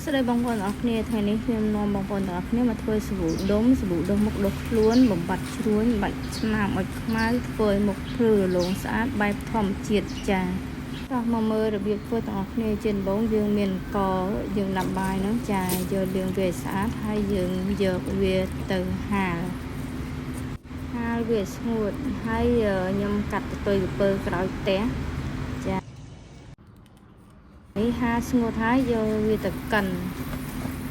ស្ដីបងប្អូនអរគ្នាថ្ងៃនេះខ្ញុំនាំបងប្អូនទាំងអស់គ្នាមកធ្វើសាប៊ូដុំមុខដុសខ្លួនបំបត្តិជ្រួញបាច់ស្នាមអុចខ្មៅធ្វើឲ្យមុខភ្លឺរលោងស្អាតបែបធម្មជាតិចា៎តោះមកមើលរបៀបធ្វើទាំងអស់គ្នាជាដំបូងយើងមានកយើងដាំបាយហ្នឹងចាយកលាងវាស្អាតហើយយើងយកវាទៅហាលវាស្ងួតហើយខ្ញុំកាត់ទៅក្រពើក្រោយផ្ទះចានេះហាស្ងួតហើយយកវាទៅកិន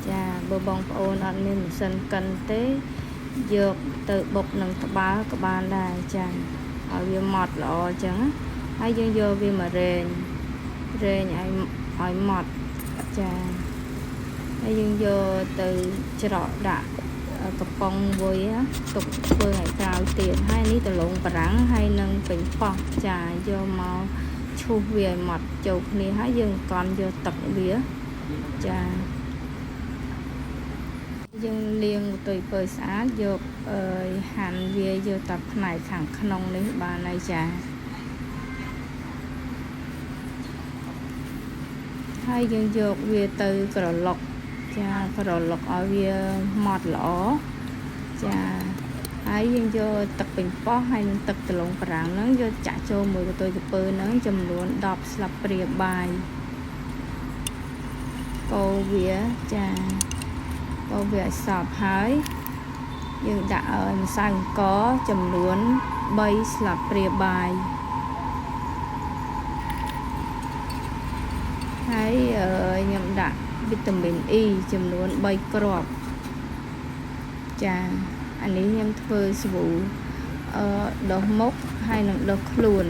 ចាបើបងប្អូនអត់មានម៉ាស៊ីនកិនទេយកទៅបុកនឹងត្បាល់ក៏បានដែរចាឲ្យវាម៉ត់ល្អអញ្ចឹងហើយយើងយកវាមករែងឲ្យម៉ត់ចាហើយយើងយកទៅច្រកដាក់កំប៉ុងវុយទុកធ្វើឲ្យក្រោយទៀតហើយនេះដលងបារាំងហើយនឹងពេញប៉ោះចាយកមកឈូសវាឲ្យម៉ត់ចូលគ្នាហើយយើងកន់យកទឹកវាចាយើងលាងទៅពើស្អាតយកហាន់វាយកតែផ្នែកខាងក្នុងនេះបានហើយចាហើយយើងយកវាទៅក្រឡុកចាក្រឡុកឲ្យវាម៉ត់ល្អចាហើយយើងយកទឹកពេញប៉ោះហើយនឹងទឹកដលងបារាំងហ្នឹងយកចាក់ចូលមួយកន្ទុយក្រពើហ្នឹងចំនួន10ស្លាបព្រាបាយកូរវាចាកូរវាឲ្យសព្វហើយយើងដាក់ម្សៅអង្ករចំនួន3ស្លាបព្រាបាយហើយខ្ញុំដាក់វីតាមីន E ចំនួន3គ្រាប់ចាអានេះខ្ញុំធ្វើសាប៊ូដុសមុខហើយនឹងដុសខ្លួន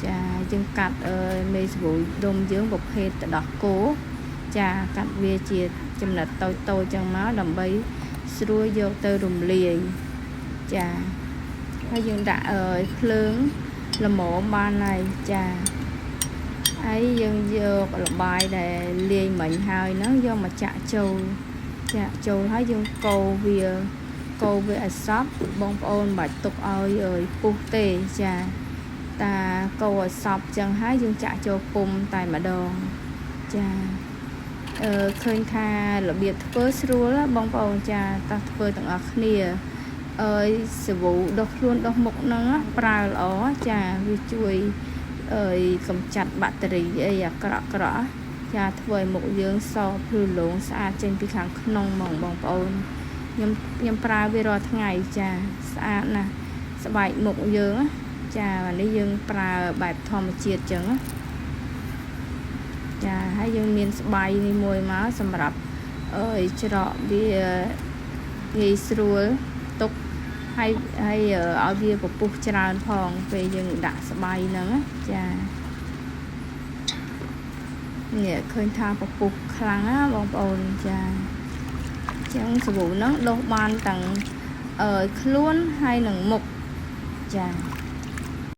ចាយើងកាត់មេសាប៊ូដុំយើងប្រភេទទឹកដោះគោចាកាត់វាជាចំណិតតូចៗចឹងមកដើម្បីស្រួលយកទៅរំលាយចាហើយយើងដាក់ភ្លើងល្មមបានហើយចាហើយយើងយកលបាយដែលលាយមិញហើយហ្នឹងយកមកចាក់ចូលហើយយើងកូរវាឲ្យសព្វបងប្អូនមិនបាច់ទុកឲ្យពុះទេចាតាកូរឲ្យសព្វចឹងហើយយើងចាក់ចូលពុំតែម្ដងចាឃើញថារបៀបធ្វើស្រួលបងប្អូនចាតោះធ្វើទាំងអស់គ្នាសាប៊ូដុសខ្លួនដុសមុខហ្នឹងប្រើល្អចាវាជួយកម្ចាត់បាក់តេរីអីអាក្រក់ចាធ្វើឲ្យមុខយើងសភ្លឺលោងស្អាតចេញពីខាងក្នុងហ្មងបងប្អូនខ្ញុំប្រើវារាល់ថ្ងៃចាស្អាតណាស់ស្បែកមុខយើងចានេះយើងប្រើបែបធម្មជាតិចឹងចាហើយយើងមានស្បៃនេះមួយមកសម្រាប់ច្រកវាងាយស្រួលទុកហើយឲ្យវាពពុះច្រើនផងពេលយើងដាក់ស្បៃហ្នឹងចានេះឃើញថាពពុះខ្លាំងណាបងប្អូនចាចឹងសាប៊ូហ្នឹងដុសបានទាំងខ្លួនហើយនឹងមុខចា